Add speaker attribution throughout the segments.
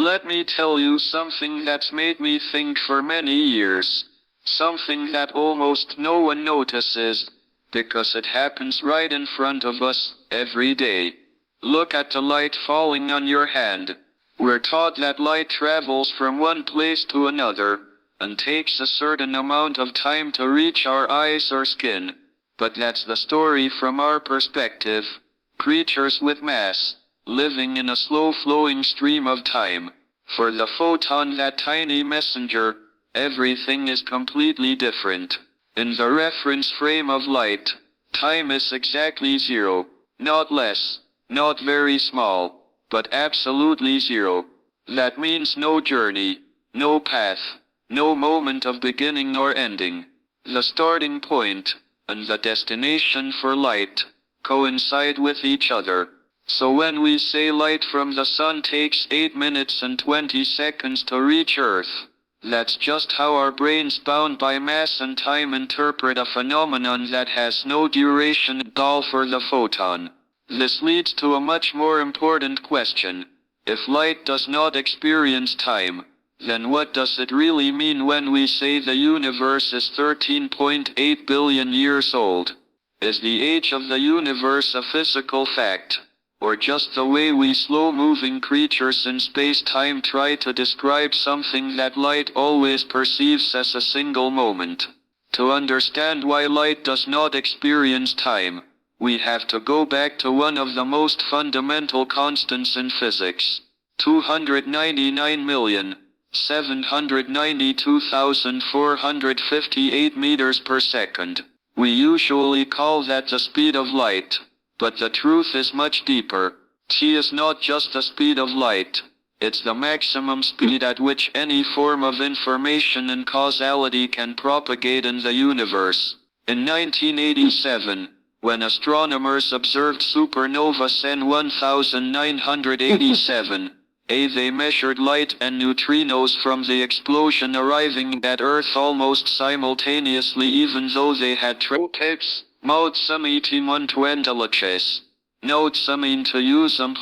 Speaker 1: Let me tell you something that's made me think for many years. Something that almost no one notices, because it happens right in front of us, every day. Look at the light falling on your hand. We're taught that light travels from one place to another, and takes a certain amount of time to reach our eyes or skin. But that's the story from our perspective. Creatures with mass, living in a slow-flowing stream of time. For the photon, that tiny messenger, everything is completely different. In the reference frame of light, time is exactly zero, not less, not very small, but absolutely zero. That means no journey, no path, no moment of beginning or ending. The starting point and the destination for light coincide with each other. So when we say light from the sun takes 8 minutes and 20 seconds to reach Earth, that's just how our brains, bound by mass and time, interpret a phenomenon that has no duration at all for the photon. This leads to a much more important question. If light does not experience time, then what does it really mean when we say the universe is 13.8 billion years old? Is the age of the universe a physical fact, or just the way we slow-moving creatures in space-time try to describe something that light always perceives as a single moment? To understand why light does not experience time, we have to go back to one of the most fundamental constants in physics. 299,792,458 meters per second. We usually call that the speed of light. But the truth is much deeper. T is not just the speed of light. It's the maximum speed at which any form of information and causality can propagate in the universe. In 1987, when astronomers observed supernova SN 1987, they measured light and neutrinos from the explosion arriving at Earth almost simultaneously, even though they had tapes. Note some to use some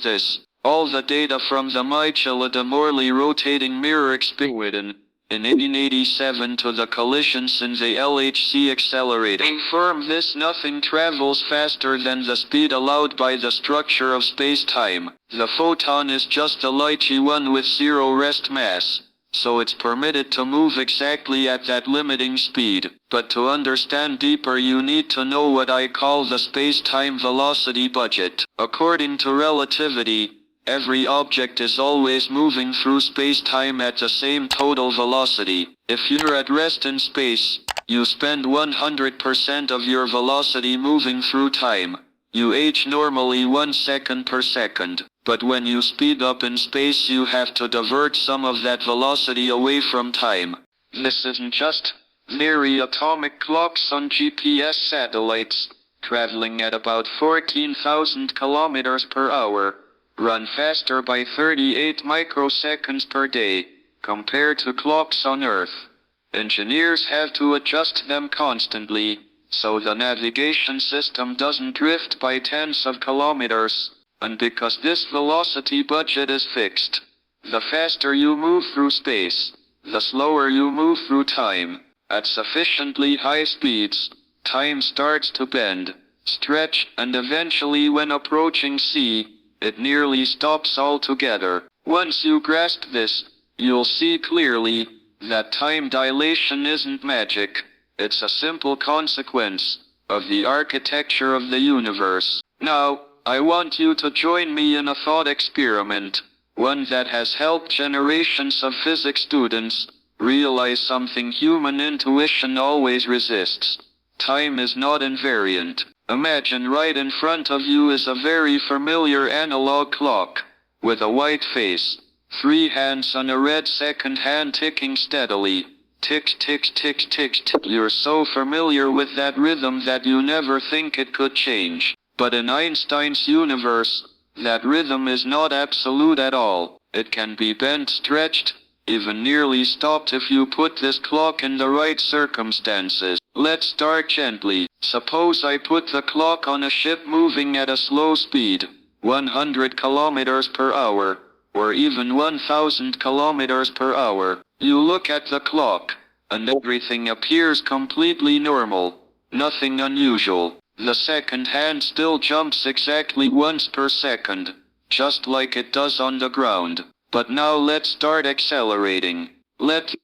Speaker 1: this. All the data from the Michela Morley rotating mirror experience in 1887 to the collisions in the LHC accelerator confirm this. Nothing travels faster than the speed allowed by the structure of space-time. The photon is just a lighty one with zero rest mass, so it's permitted to move exactly at that limiting speed. But to understand deeper, you need to know what I call the space-time velocity budget. According to relativity, every object is always moving through space-time at the same total velocity. If you're at rest in space, you spend 100% of your velocity moving through time. You age normally 1 second per second. But when you speed up in space, you have to divert some of that velocity away from time. This isn't just very atomic clocks on GPS satellites, traveling at about 14,000 kilometers per hour, run faster by 38 microseconds per day, compared to clocks on Earth. Engineers have to adjust them constantly, so the navigation system doesn't drift by tens of kilometers. And because this velocity budget is fixed, the faster you move through space, the slower you move through time. At sufficiently high speeds, time starts to bend, stretch, and eventually, when approaching C, it nearly stops altogether. Once you grasp this, you'll see clearly that time dilation isn't magic. It's a simple consequence of the architecture of the universe. Now, I want you to join me in a thought experiment, one that has helped generations of physics students realize something human intuition always resists. Time is not invariant. Imagine right in front of you is a very familiar analog clock, with a white face, 3 hands on a red second hand ticking steadily. Tick, tick, tick, tick, tick. You're so familiar with that rhythm that you never think it could change. But in Einstein's universe, that rhythm is not absolute at all. It can be bent, stretched, even nearly stopped if you put this clock in the right circumstances. Let's start gently. Suppose I put the clock on a ship moving at a slow speed, 100 kilometers per hour, or even 1,000 kilometers per hour. You look at the clock, and everything appears completely normal. Nothing unusual. The second hand still jumps exactly once per second, just like it does on the ground. But now let's start accelerating. Let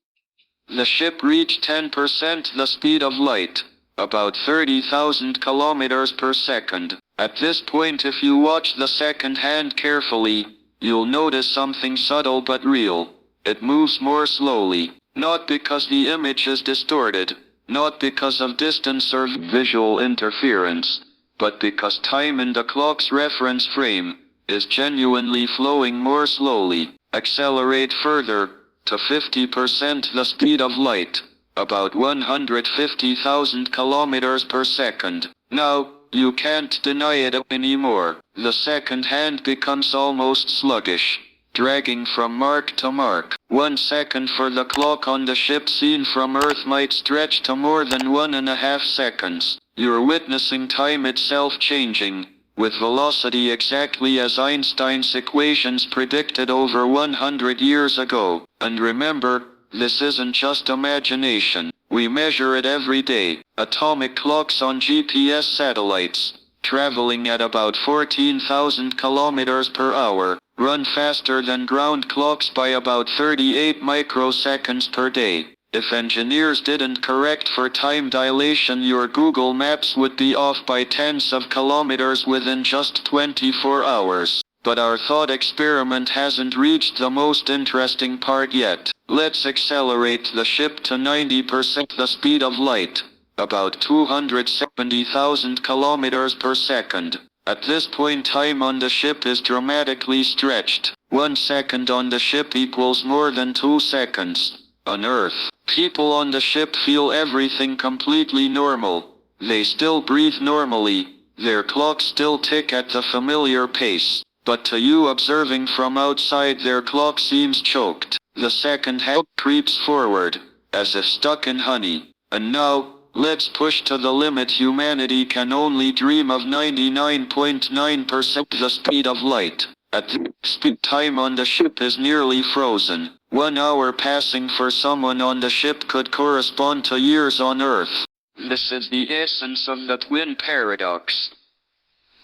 Speaker 1: the ship reach 10% the speed of light, about 30,000 kilometers per second. At this point, if you watch the second hand carefully, you'll notice something subtle but real. It moves more slowly, not because the image is distorted, not because of distance or visual interference, but because time in the clock's reference frame is genuinely flowing more slowly. Accelerate further, to 50% the speed of light, about 150,000 kilometers per second. Now, you can't deny it anymore. The second hand becomes almost sluggish, dragging from mark to mark. 1 second for the clock on the ship seen from Earth might stretch to more than 1.5 seconds. You're witnessing time itself changing, with velocity exactly as Einstein's equations predicted over 100 years ago. And remember, this isn't just imagination. We measure it every day. Atomic clocks on GPS satellites, traveling at about 14,000 kilometers per hour, run faster than ground clocks by about 38 microseconds per day. If engineers didn't correct for time dilation, your Google Maps would be off by tens of kilometers within just 24 hours. But our thought experiment hasn't reached the most interesting part yet. Let's accelerate the ship to 90% the speed of light, about 270,000 kilometers per second. At this point, time on the ship is dramatically stretched. 1 second on the ship equals more than 2 seconds on Earth. People on the ship feel everything completely normal. They still breathe normally. Their clocks still tick at the familiar pace. But to you observing from outside, their clock seems choked. The second hand creeps forward, as if stuck in honey. And now, let's push to the limit. Humanity can only dream of 99.9% the speed of light. At this speed, time on the ship is nearly frozen. 1 hour passing for someone on the ship could correspond to years on Earth. This is the essence of the twin paradox.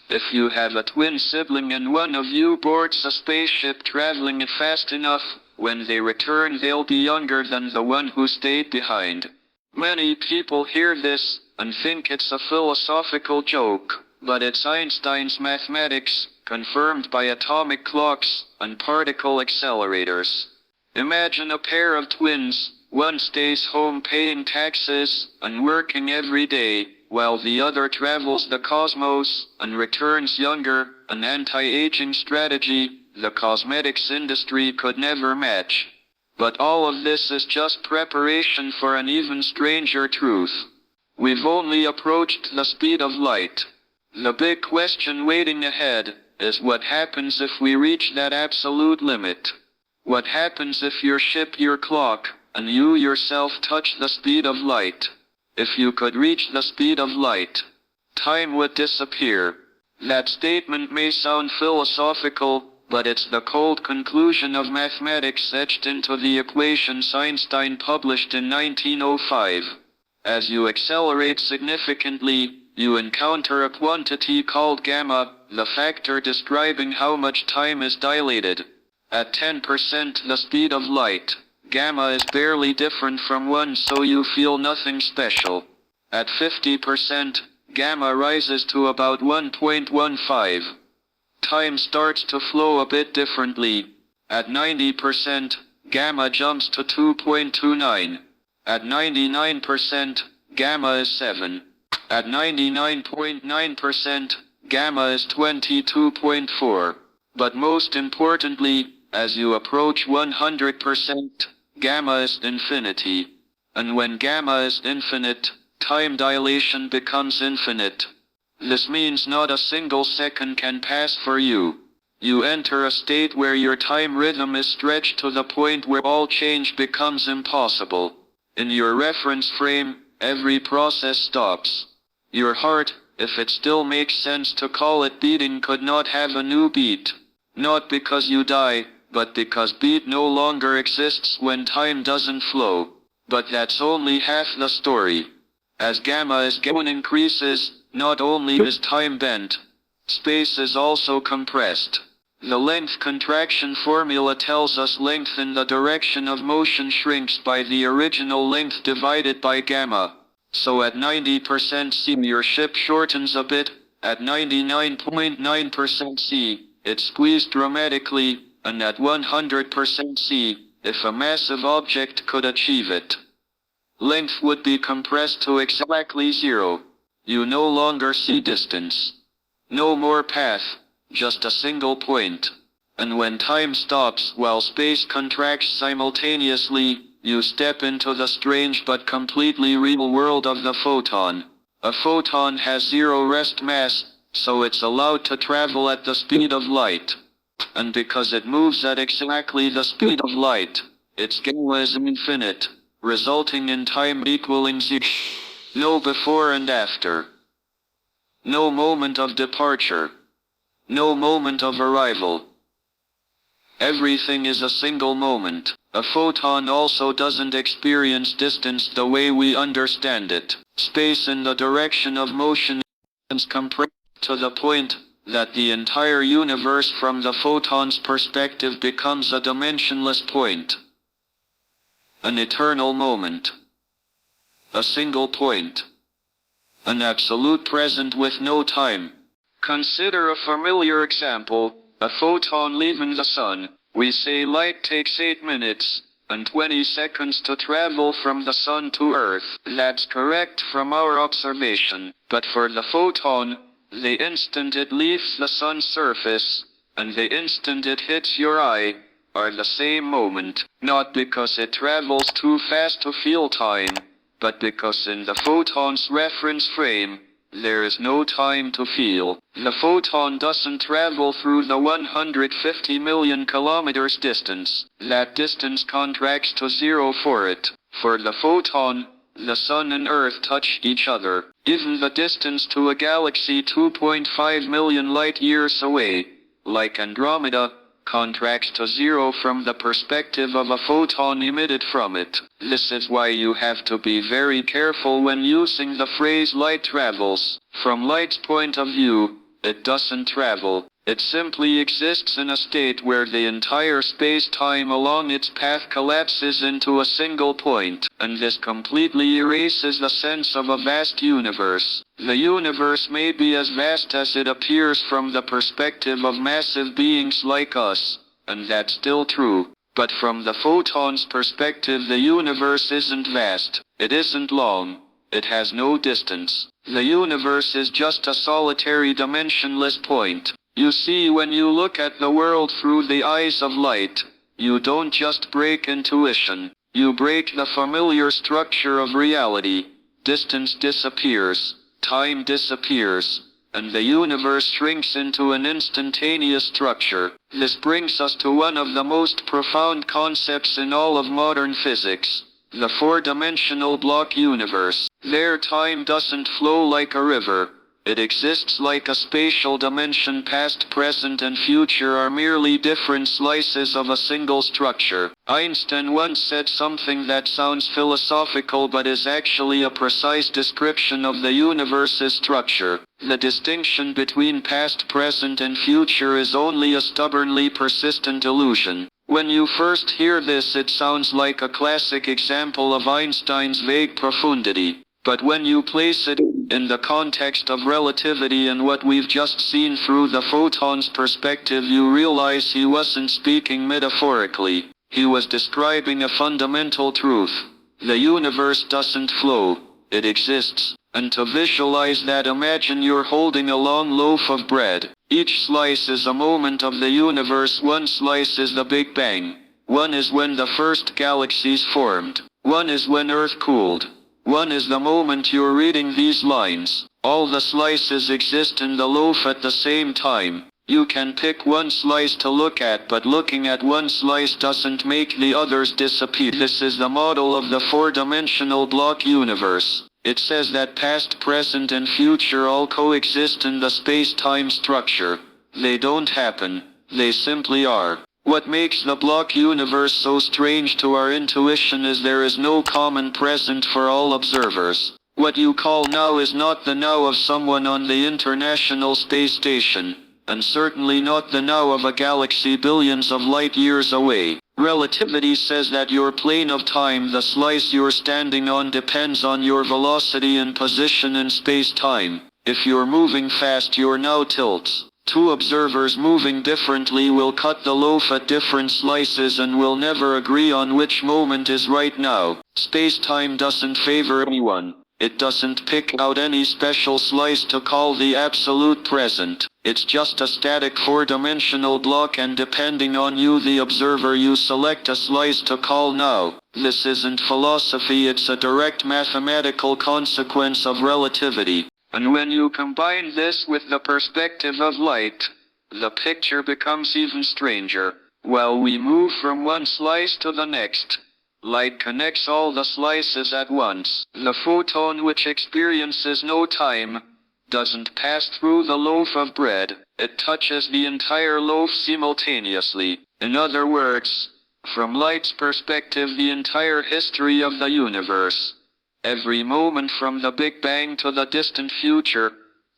Speaker 1: If you have a twin sibling and one of you boards a spaceship traveling it fast enough, when they return they'll be younger than the one who stayed behind. Many people hear this and think it's a philosophical joke, but it's Einstein's mathematics, confirmed by atomic clocks and particle accelerators. Imagine a pair of twins. One stays home paying taxes and working every day, while the other travels the cosmos and returns younger. An anti-aging strategy the cosmetics industry could never match. But all of this is just preparation for an even stranger truth. We've only approached the speed of light. The big question waiting ahead is what happens if we reach that absolute limit. What happens if your ship, your clock, and you yourself touch the speed of light? If you could reach the speed of light, time would disappear. That statement may sound philosophical, but it's the cold conclusion of mathematics etched into the equations Einstein published in 1905. As you accelerate significantly, you encounter a quantity called gamma, the factor describing how much time is dilated. At 10% the speed of light, gamma is barely different from 1, so you feel nothing special. At 50%, gamma rises to about 1.15. Time starts to flow a bit differently. At 90%, gamma jumps to 2.29. At 99%, gamma is 7. At 99.9%, gamma is 22.4. But most importantly, as you approach 100%, gamma is infinity. And when gamma is infinite, time dilation becomes infinite. This means not a single second can pass for you. You enter a state where your time rhythm is stretched to the point where all change becomes impossible. In your reference frame, every process stops. Your heart, if it still makes sense to call it beating, could not have a new beat. Not because you die, but because beat no longer exists when time doesn't flow. But that's only half the story. As gamma is going increases, not only is time bent, space is also compressed. The length contraction formula tells us length in the direction of motion shrinks by the original length divided by gamma. So at 90% c your ship shortens a bit, at 99.9% c, it's squeezed dramatically, and at 100% c, if a massive object could achieve it, length would be compressed to exactly zero. You no longer see distance. No more path, just a single point. And when time stops while space contracts simultaneously, you step into the strange but completely real world of the photon. A photon has zero rest mass, so it's allowed to travel at the speed of light. And because it moves at exactly the speed of light, its gamma is infinite, resulting in time equaling zero. No before and after. No moment of departure. No moment of arrival. Everything is a single moment. A photon also doesn't experience distance the way we understand it. Space in the direction of motion is compressed to the point that the entire universe from the photon's perspective becomes a dimensionless point. An eternal moment. A single point. An absolute present with no time. Consider a familiar example, a photon leaving the sun. We say light takes 8 minutes and 20 seconds to travel from the sun to Earth. That's correct from our observation. But for the photon, the instant it leaves the sun's surface, and the instant it hits your eye, are the same moment. Not because it travels too fast to feel time, but because in the photon's reference frame, there is no time to feel. The photon doesn't travel through the 150 million kilometers distance. That distance contracts to zero for it. For the photon, the sun and Earth touch each other. Even the distance to a galaxy 2.5 million light years away, like Andromeda, contracts to zero from the perspective of a photon emitted from it. This is why you have to be very careful when using the phrase light travels. From light's point of view, it doesn't travel. It simply exists in a state where the entire space-time along its path collapses into a single point, and this completely erases the sense of a vast universe. The universe may be as vast as it appears from the perspective of massive beings like us, and that's still true. But from the photon's perspective, the universe isn't vast. It isn't long. It has no distance. The universe is just a solitary dimensionless point. You see, when you look at the world through the eyes of light, you don't just break intuition. You break the familiar structure of reality. Distance disappears. Time disappears. And the universe shrinks into an instantaneous structure. This brings us to one of the most profound concepts in all of modern physics. The four-dimensional block universe. There, time doesn't flow like a river. It exists like a spatial dimension. Past, present, and future are merely different slices of a single structure. Einstein once said something that sounds philosophical but is actually a precise description of the universe's structure. The distinction between past, present, and future is only a stubbornly persistent illusion. When you first hear this, it sounds like a classic example of Einstein's vague profundity. But when you place it in the context of relativity and what we've just seen through the photon's perspective, you realize he wasn't speaking metaphorically. He was describing a fundamental truth. The universe doesn't flow. It exists. And to visualize that, imagine you're holding a long loaf of bread. Each slice is a moment of the universe. One slice is the Big Bang. One is when the first galaxies formed. One is when Earth cooled. One is the moment you're reading these lines. All the slices exist in the loaf at the same time. You can pick one slice to look at, but looking at one slice doesn't make the others disappear. This is the model of the four-dimensional block universe. It says that past, present, and future all coexist in the space-time structure. They don't happen. They simply are. What makes the block universe so strange to our intuition is there is no common present for all observers. What you call now is not the now of someone on the International Space Station, and certainly not the now of a galaxy billions of light years away. Relativity says that your plane of time, the slice you're standing on, depends on your velocity and position in space-time. If you're moving fast, your now tilts. Two observers moving differently will cut the loaf at different slices and will never agree on which moment is right now. Space-time doesn't favor anyone. It doesn't pick out any special slice to call the absolute present. It's just a static four-dimensional block, and depending on you, the observer, you select a slice to call now. This isn't philosophy, it's a direct mathematical consequence of relativity. And when you combine this with the perspective of light, the picture becomes even stranger. While we move from one slice to the next, light connects all the slices at once. The photon, which experiences no time, doesn't pass through the loaf of bread. It touches the entire loaf simultaneously. In other words, from light's perspective, the entire history of the universe, every moment from the Big Bang to the distant future,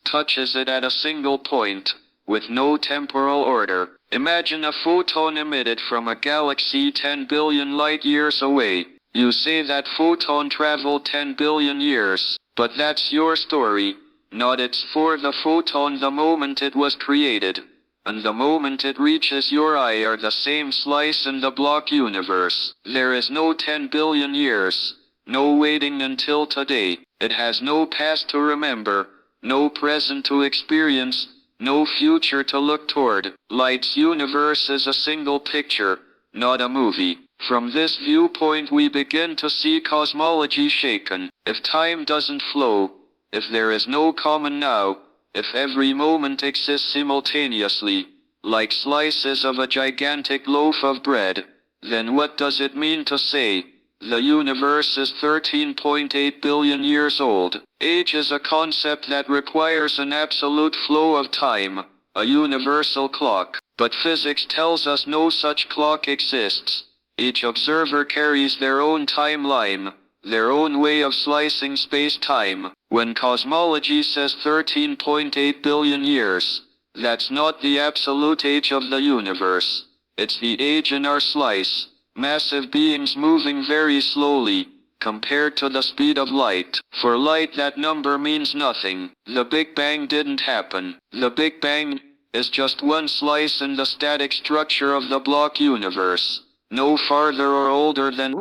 Speaker 1: touches it at a single point, with no temporal order. Imagine a photon emitted from a galaxy 10 billion light years away. You say that photon traveled 10 billion years, but that's your story, not its. For the photon, the moment it was created, and the moment it reaches your eye are the same slice in the block universe. There is no 10 billion years. No waiting until today. It has no past to remember, no present to experience, no future to look toward. Light's universe is a single picture, not a movie. From this viewpoint, we begin to see cosmology shaken. If time doesn't flow, if there is no common now, if every moment exists simultaneously, like slices of a gigantic loaf of bread, then what does it mean to say the universe is 13.8 billion years old? Age is a concept that requires an absolute flow of time, a universal clock. But physics tells us no such clock exists. Each observer carries their own timeline, their own way of slicing space-time. When cosmology says 13.8 billion years, that's not the absolute age of the universe. It's the age in our slice. Massive beings moving very slowly, compared to the speed of light. For light, that number means nothing. The Big Bang didn't happen. The Big Bang is just one slice in the static structure of the block universe. No farther or older than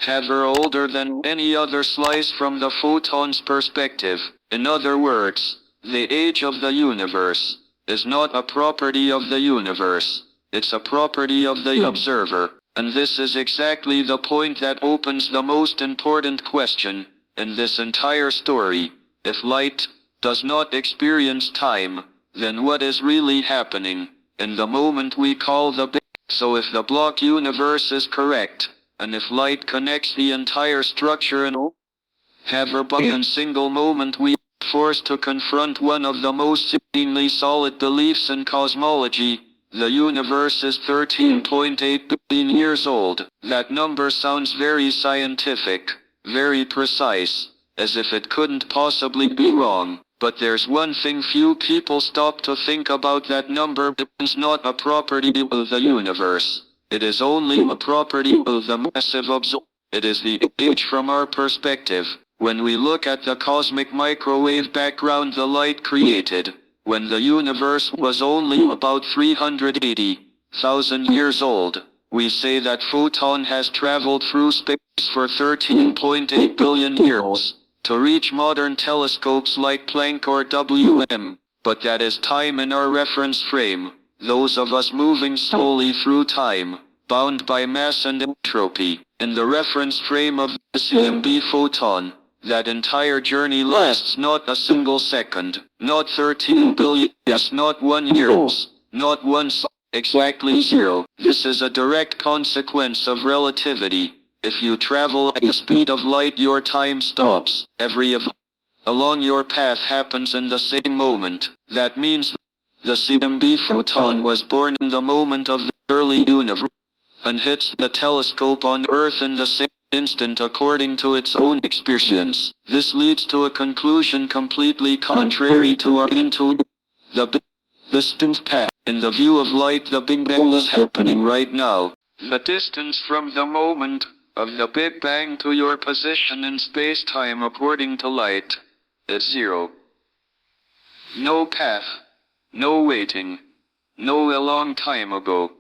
Speaker 1: ever older than any other slice from the photon's perspective. In other words, the age of the universe is not a property of the universe. It's a property of the observer. And this is exactly the point that opens the most important question in this entire story. If light does not experience time, then what is really happening in the moment we call the Big Bang? So if the block universe is correct, and if light connects the entire structure in ever but a single moment, we are forced to confront one of the most seemingly solid beliefs in cosmology. The universe is 13.8 billion years old. That number sounds very scientific, very precise, as if it couldn't possibly be wrong. But there's one thing few people stop to think about: that number is not a property of the universe. It is only a property of the massive observer. It is the age from our perspective. When we look at the cosmic microwave background the light created, when the universe was only about 380,000 years old, we say that photon has traveled through space for 13.8 billion years to reach modern telescopes like Planck or WM. But that is time in our reference frame. Those of us moving slowly through time, bound by mass and entropy. In the reference frame of the CMB photon, that entire journey lasts not a single second, not 13 billion, yes, not 1 years, not 1 exactly 0. This is a direct consequence of relativity. If you travel at the speed of light, your time stops. Every event along your path happens in the same moment. That means The CMB photon was born in the moment of the early universe, and hits the telescope on Earth in the same instant according to its own experience. This leads to a conclusion completely contrary to our intuition. The distant path. In the view of light, the Big Bang is happening right now. The distance from the moment of the Big Bang to your position in space-time according to light is zero. No path. No waiting. No a long time ago.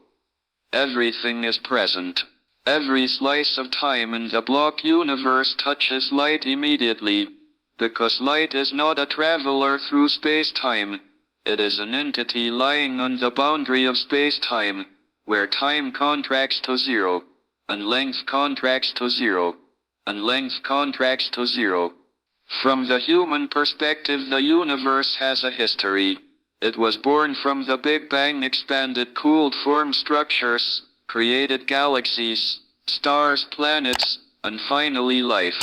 Speaker 1: Everything is present. Every slice of time in the block universe touches light immediately, because light is not a traveler through space-time. It is an entity lying on the boundary of space-time, where time contracts to zero, and length contracts to zero, and length contracts to zero. From the human perspective, the universe has a history. It was born from the Big Bang, expanded, cooled, formed structures, created galaxies, stars, planets, and finally life.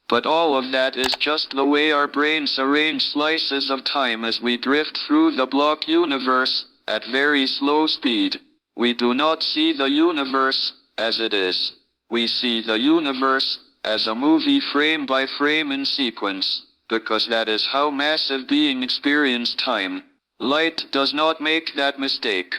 Speaker 1: But all of that is just the way our brains arrange slices of time as we drift through the block universe at very slow speed. We do not see the universe as it is. We see the universe as a movie, frame by frame in sequence, because that is how massive being experience time. Light does not make that mistake.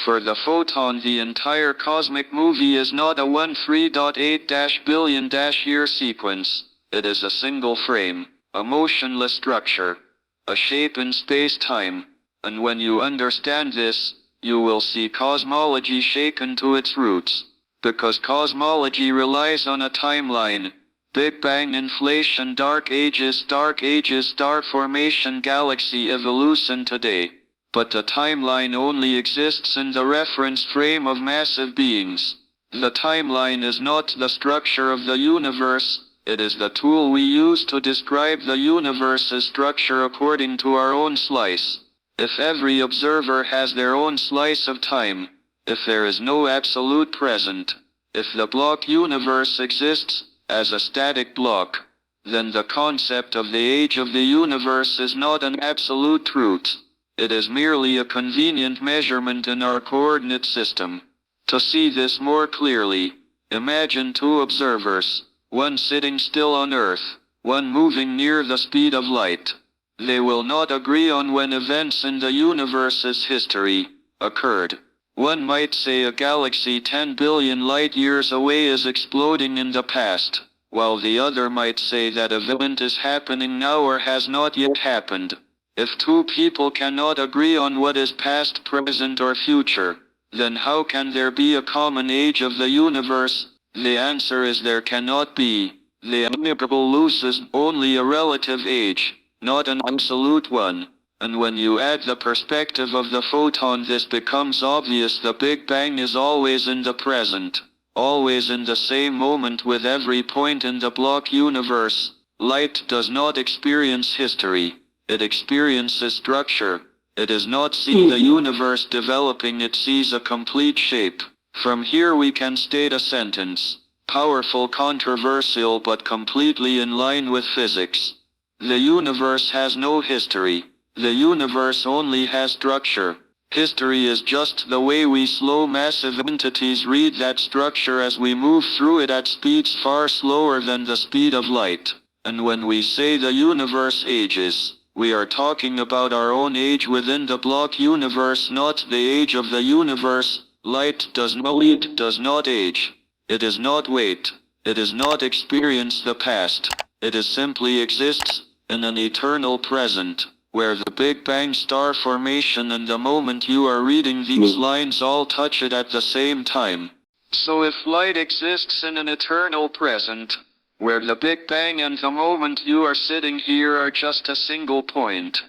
Speaker 1: For the photon, the entire cosmic movie is not a 13.8 billion year sequence. It is a single frame, a motionless structure, a shape in space-time. And when you understand this, you will see cosmology shaken to its roots. Because cosmology relies on a timeline. Big Bang, inflation, dark ages, star formation, galaxy evolution today. But the timeline only exists in the reference frame of massive beings. The timeline is not the structure of the universe, it is the tool we use to describe the universe's structure according to our own slice. If every observer has their own slice of time, if there is no absolute present, if the block universe exists as a static block, then the concept of the age of the universe is not an absolute truth. It is merely a convenient measurement in our coordinate system. To see this more clearly, imagine two observers, one sitting still on Earth, one moving near the speed of light. They will not agree on when events in the universe's history occurred. One might say a galaxy 10 billion light years away is exploding in the past, while the other might say that event is happening now or has not yet happened. If two people cannot agree on what is past, present, or future, then how can there be a common age of the universe? The answer is there cannot be. The inevitable loses only a relative age, not an absolute one. And when you add the perspective of the photon, this becomes obvious. The Big Bang is always in the present, always in the same moment with every point in the block universe. Light does not experience history. It experiences structure. It does not see the universe developing, it sees a complete shape. From here we can state a sentence. Powerful, controversial, but completely in line with physics. The universe has no history. The universe only has structure. History is just the way we slow massive entities read that structure as we move through it at speeds far slower than the speed of light. And when we say the universe ages, we are talking about our own age within the block universe, not the age of the universe. Light does not age. It does not wait. It does not experience the past. It is simply exists in an eternal present, where the Big Bang star formation and the moment you are reading these lines all touch it at the same time. So if light exists in an eternal present, where the Big Bang and the moment you are sitting here are just a single point,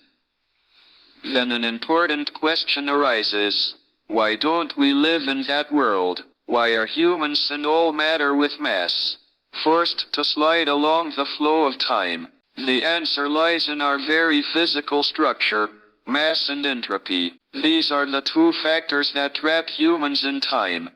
Speaker 1: then an important question arises. Why don't we live in that world? Why are humans and all matter with mass forced to slide along the flow of time? The answer lies in our very physical structure, mass and entropy. These are the two factors that trap humans in time.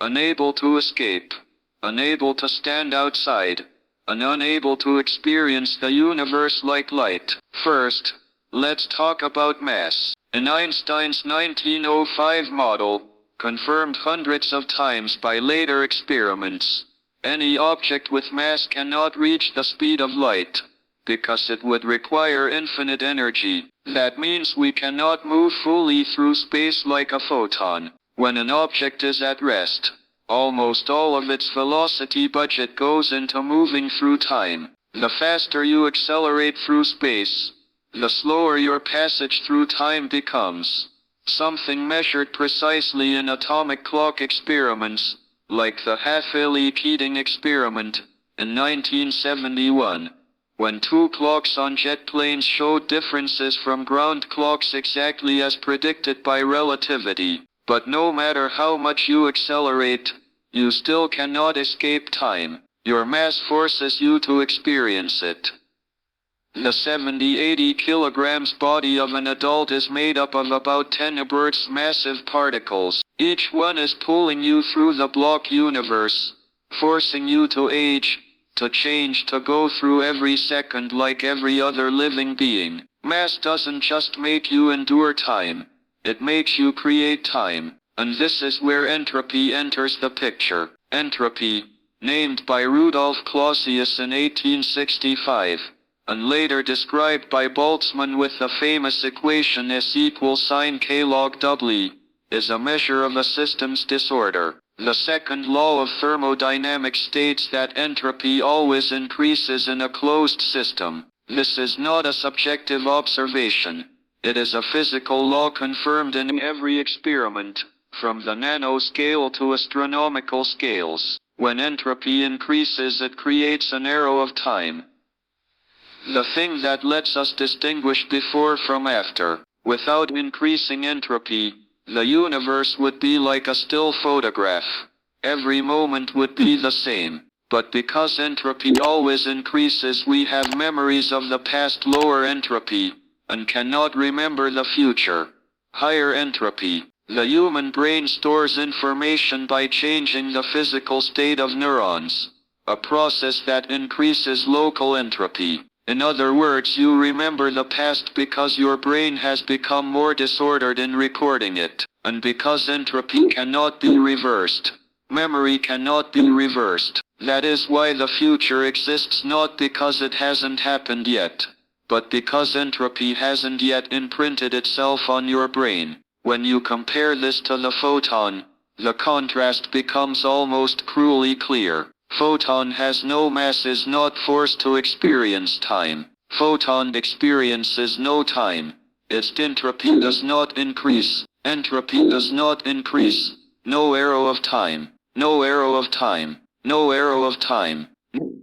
Speaker 1: Unable to escape, unable to stand outside, and unable to experience the universe like light. First, let's talk about mass. In Einstein's 1905 model, confirmed hundreds of times by later experiments, any object with mass cannot reach the speed of light, because it would require infinite energy. That means we cannot move fully through space like a photon. When an object is at rest, almost all of its velocity budget goes into moving through time. The faster you accelerate through space, the slower your passage through time becomes. Something measured precisely in atomic clock experiments, like the Half-Illy-Keating experiment, in 1971, when two clocks on jet planes showed differences from ground clocks exactly as predicted by relativity. But no matter how much you accelerate, you still cannot escape time. Your mass forces you to experience it. The 70-80 kilograms body of an adult is made up of about 10 Earth's massive particles. Each one is pulling you through the block universe, forcing you to age, to change, to go through every second like every other living being. Mass doesn't just make you endure time, it makes you create time. And this is where entropy enters the picture. Entropy, named by Rudolf Clausius in 1865, and later described by Boltzmann with the famous equation S equals sine k log W, is a measure of a system's disorder. The second law of thermodynamics states that entropy always increases in a closed system. This is not a subjective observation. It is a physical law confirmed in every experiment, from the nanoscale to astronomical scales. When entropy increases, it creates an arrow of time. The thing that lets us distinguish before from after. Without increasing entropy, the universe would be like a still photograph. Every moment would be the same. But because entropy always increases, we have memories of the past lower entropy, and cannot remember the future higher entropy. The human brain stores information by changing the physical state of neurons, a process that increases local entropy. In other words, you remember the past because your brain has become more disordered in recording it, and because entropy cannot be reversed. Memory cannot be reversed. That is why the future exists, not because it hasn't happened yet, but because entropy hasn't yet imprinted itself on your brain. When you compare this to the photon, the contrast becomes almost cruelly clear. Photon has no mass, is not forced to experience time. Photon experiences no time. Its entropy does not increase. Entropy does not increase. No arrow of time. No arrow of time. No arrow of time.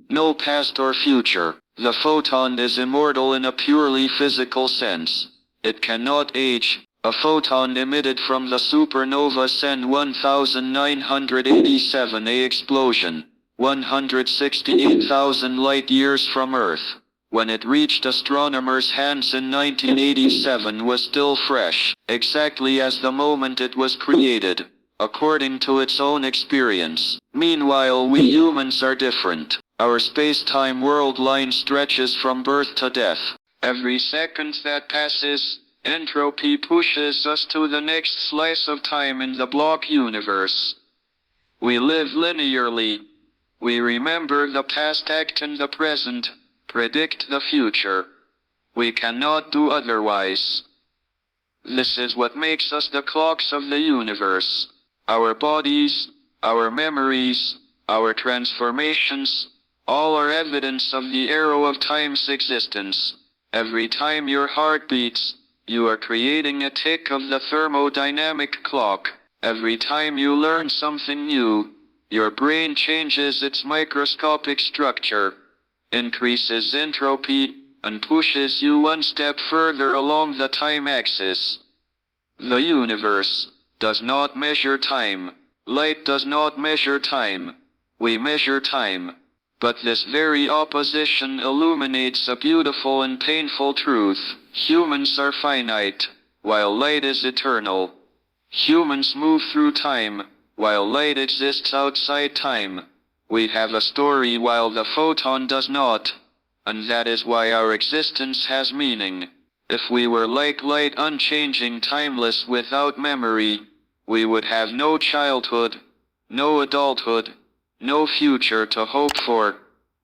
Speaker 1: No past or future. The photon is immortal in a purely physical sense. It cannot age. A photon emitted from the supernova Sen 1987A explosion, 168,000 light-years from Earth, when it reached astronomers' hands in 1987, was still fresh, exactly as the moment it was created, according to its own experience. Meanwhile, we humans are different. Our space-time world line stretches from birth to death. Every second that passes, entropy pushes us to the next slice of time in the block universe. We live linearly. We remember the past, act in the present, predict the future. We cannot do otherwise. This is what makes us the clocks of the universe. Our bodies, our memories, our transformations, all are evidence of the arrow of time's existence. Every time your heart beats, you are creating a tick of the thermodynamic clock. Every time you learn something new, your brain changes its microscopic structure, increases entropy, and pushes you one step further along the time axis. The universe does not measure time. Light does not measure time. We measure time. But this very opposition illuminates a beautiful and painful truth. Humans are finite, while light is eternal. Humans move through time, while light exists outside time. We have a story while the photon does not, and that is why our existence has meaning. If we were like light, unchanging, timeless, without memory, we would have no childhood, no adulthood, no future to hope for,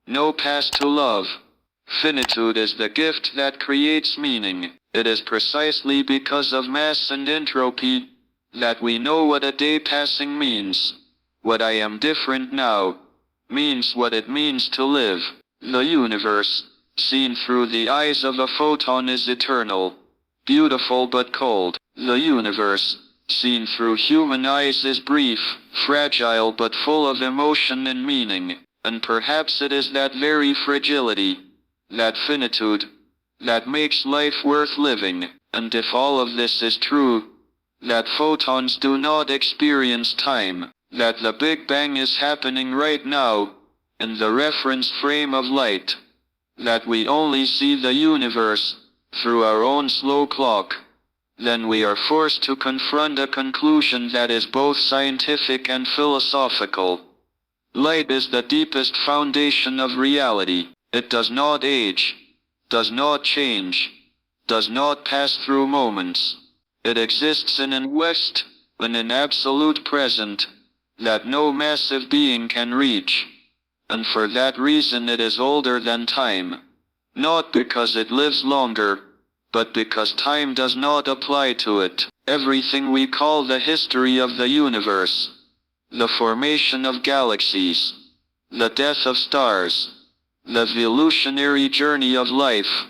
Speaker 1: no past to love. Finitude is the gift that creates meaning. It is precisely because of mass and entropy that we know what a day passing means. What I am different now means what it means to live. The universe, seen through the eyes of a photon, is eternal, beautiful but cold. The universe, seen through human eyes, is brief, fragile but full of emotion and meaning. And perhaps it is that very fragility, that finitude, that makes life worth living. And if all of this is true, that photons do not experience time, that the Big Bang is happening right now, in the reference frame of light, that we only see the universe through our own slow clock, then we are forced to confront a conclusion that is both scientific and philosophical. Light is the deepest foundation of reality. It does not age, does not change, does not pass through moments. It exists in an West, in an absolute present, that no massive being can reach. And for that reason it is older than time. Not because it lives longer, but because time does not apply to it. Everything we call the history of the universe, the formation of galaxies, the death of stars, the evolutionary journey of life,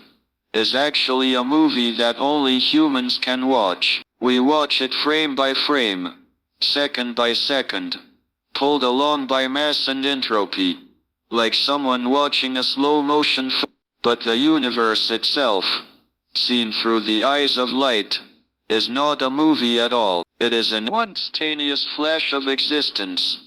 Speaker 1: is actually a movie that only humans can watch. We watch it frame by frame, second by second, pulled along by mass and entropy, like someone watching a slow-motion film. But the universe itself, seen through the eyes of light, is not a movie at all. It is an instantaneous flash of existence,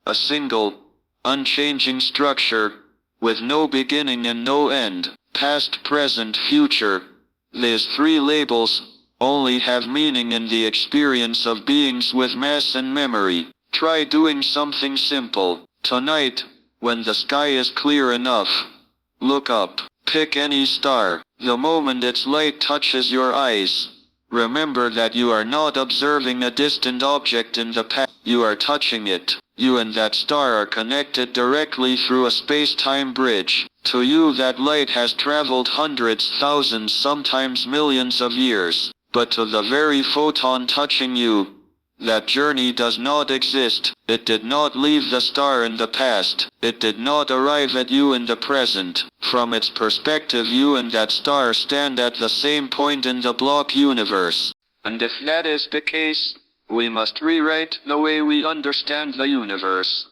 Speaker 1: a single, unchanging structure, with no beginning and no end. Past, present, future. These three labels only have meaning in the experience of beings with mass and memory. Try doing something simple. Tonight, when the sky is clear enough, look up. Pick any star. The moment its light touches your eyes, remember that you are not observing a distant object in the past. You are touching it. You and that star are connected directly through a space-time bridge. To you that light has traveled hundreds, thousands, sometimes millions of years. But to the very photon touching you, that journey does not exist. It did not leave the star in the past. It did not arrive at you in the present. From its perspective, you and that star stand at the same point in the block universe. And if that is the case, we must rewrite the way we understand the universe.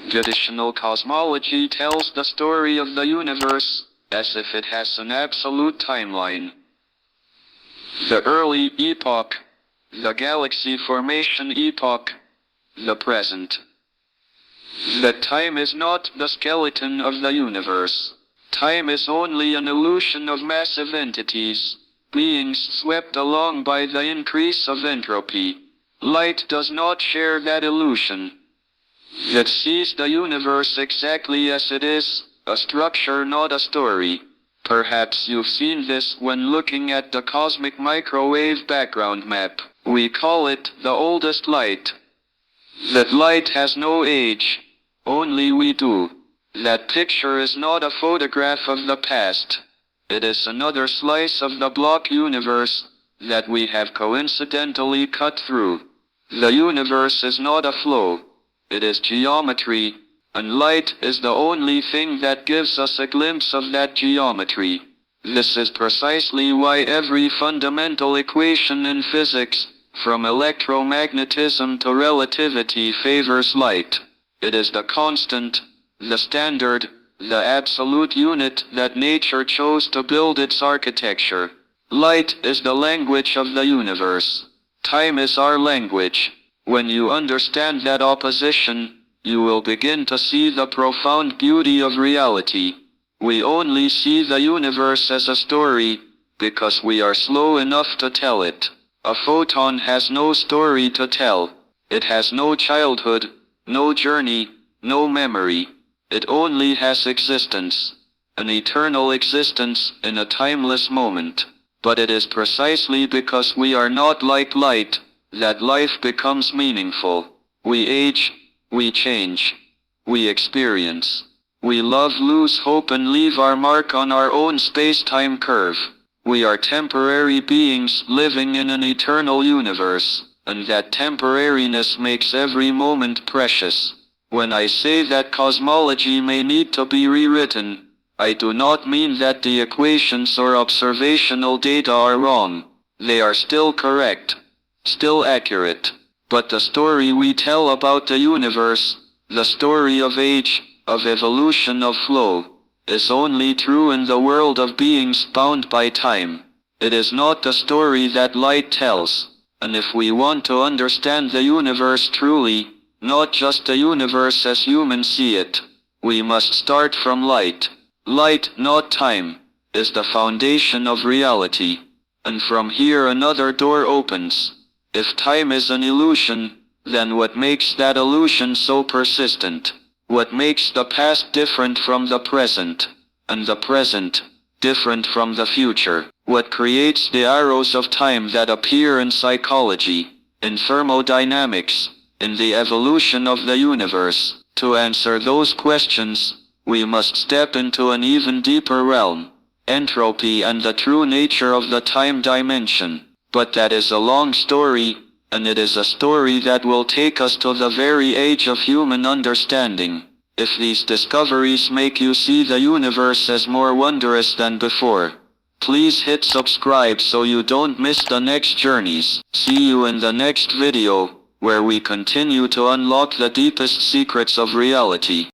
Speaker 1: Traditional cosmology tells the story of the universe as if it has an absolute timeline. The early epoch, the galaxy formation epoch, the present. That time is not the skeleton of the universe. Time is only an illusion of massive entities, beings swept along by the increase of entropy. Light does not share that illusion. It sees the universe exactly as it is, a structure, not a story. Perhaps you've seen this when looking at the cosmic microwave background map. We call it the oldest light. That light has no age, only we do. That picture is not a photograph of the past. It is another slice of the block universe that we have coincidentally cut through. The universe is not a flow. It is geometry, and light is the only thing that gives us a glimpse of that geometry. This is precisely why every fundamental equation in physics, from electromagnetism to relativity, favors light. It is the constant, the standard, the absolute unit that nature chose to build its architecture. Light is the language of the universe. Time is our language. When you understand that opposition, you will begin to see the profound beauty of reality. We only see the universe as a story because we are slow enough to tell it. A photon has no story to tell. It has no childhood, no journey, no memory. It only has existence. an eternal existence in a timeless moment. But it is precisely because we are not like light that life becomes meaningful. We age, we change, we experience. We love, lose hope, and leave our mark on our own space-time curve. We are temporary beings living in an eternal universe, and that temporariness makes every moment precious. When I say that cosmology may need to be rewritten, I do not mean that the equations or observational data are wrong. They are still correct, still accurate. But the story we tell about the universe, the story of age, of evolution, of flow, is only true in the world of beings bound by time. It is not the story that light tells. And if we want to understand the universe truly, not just the universe as humans see it, we must start from light. Light, not time, is the foundation of reality. And from here another door opens. If time is an illusion, then what makes that illusion so persistent? What makes the past different from the present, and the present different from the future? What creates the arrows of time that appear in psychology, in thermodynamics, in the evolution of the universe? To answer those questions, we must step into an even deeper realm, entropy and the true nature of the time dimension. But that is a long story, and it is a story that will take us to the very age of human understanding. If these discoveries make you see the universe as more wondrous than before, please hit subscribe so you don't miss the next journeys. See you in the next video, where we continue to unlock the deepest secrets of reality.